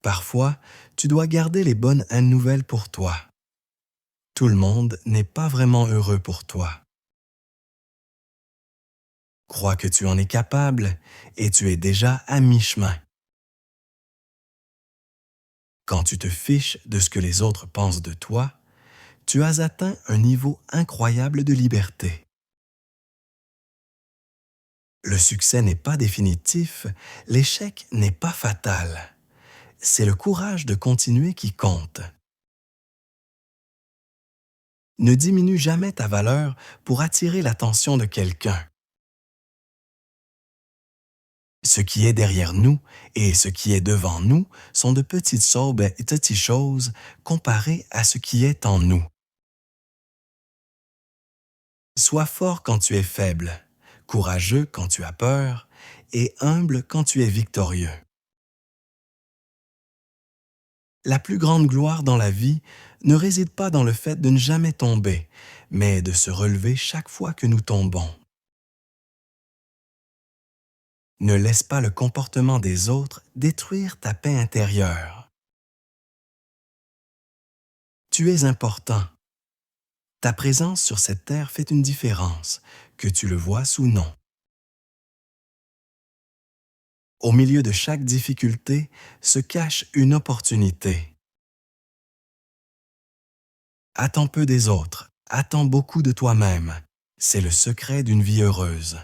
Parfois, tu dois garder les bonnes nouvelles pour toi. Tout le monde n'est pas vraiment heureux pour toi. Crois que tu en es capable et tu es déjà à mi-chemin. Quand tu te fiches de ce que les autres pensent de toi, tu as atteint un niveau incroyable de liberté. Le succès n'est pas définitif, l'échec n'est pas fatal. C'est le courage de continuer qui compte. Ne diminue jamais ta valeur pour attirer l'attention de quelqu'un. Ce qui est derrière nous et ce qui est devant nous sont de petites choses comparées à ce qui est en nous. Sois fort quand tu es faible, courageux quand tu as peur et humble quand tu es victorieux. La plus grande gloire dans la vie ne réside pas dans le fait de ne jamais tomber, mais de se relever chaque fois que nous tombons. Ne laisse pas le comportement des autres détruire ta paix intérieure. Tu es important. Ta présence sur cette terre fait une différence, que tu le vois ou non. Au milieu de chaque difficulté se cache une opportunité. Attends peu des autres, attends beaucoup de toi-même. C'est le secret d'une vie heureuse.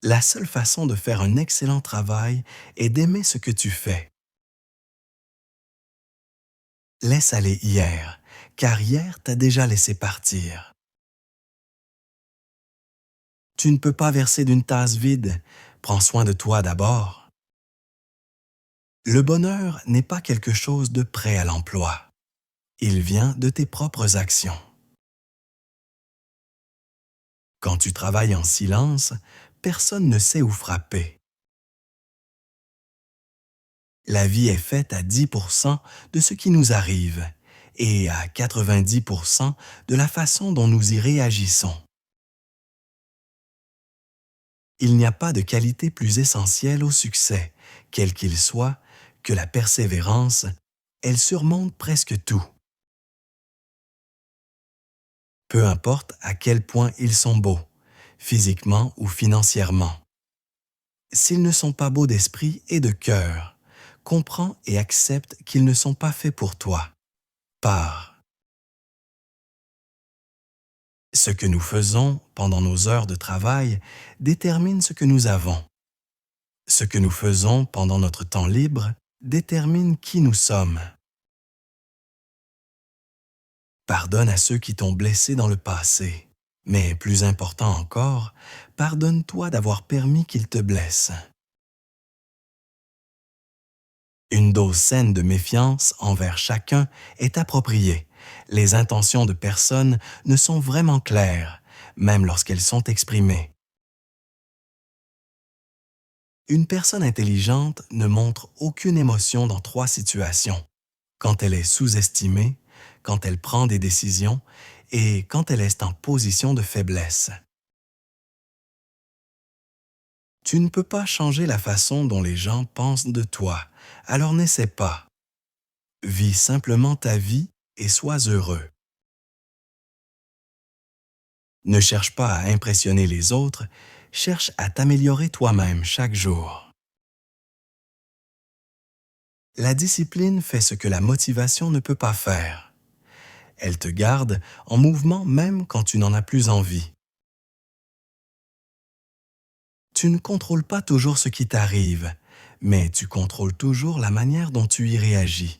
La seule façon de faire un excellent travail est d'aimer ce que tu fais. Laisse aller hier, car hier t'a déjà laissé partir. Tu ne peux pas verser d'une tasse vide, prends soin de toi d'abord. Le bonheur n'est pas quelque chose de prêt à l'emploi. Il vient de tes propres actions. Quand tu travailles en silence, personne ne sait où frapper. La vie est faite à 10% de ce qui nous arrive et à 90% de la façon dont nous y réagissons. Il n'y a pas de qualité plus essentielle au succès, quel qu'il soit, que la persévérance. Elle surmonte presque tout. Peu importe à quel point ils sont beaux, physiquement ou financièrement. S'ils ne sont pas beaux d'esprit et de cœur, comprends et accepte qu'ils ne sont pas faits pour toi. Pars. Ce que nous faisons pendant nos heures de travail détermine ce que nous avons. Ce que nous faisons pendant notre temps libre détermine qui nous sommes. Pardonne à ceux qui t'ont blessé dans le passé. Mais plus important encore, pardonne-toi d'avoir permis qu'ils te blessent. Une dose saine de méfiance envers chacun est appropriée. Les intentions de personne ne sont vraiment claires, même lorsqu'elles sont exprimées. Une personne intelligente ne montre aucune émotion dans 3 situations: quand elle est sous-estimée, quand elle prend des décisions et quand elle est en position de faiblesse. Tu ne peux pas changer la façon dont les gens pensent de toi, alors n'essaie pas. Vis simplement ta vie et sois heureux. Ne cherche pas à impressionner les autres, cherche à t'améliorer toi-même chaque jour. La discipline fait ce que la motivation ne peut pas faire. Elle te garde en mouvement même quand tu n'en as plus envie. Tu ne contrôles pas toujours ce qui t'arrive, mais tu contrôles toujours la manière dont tu y réagis.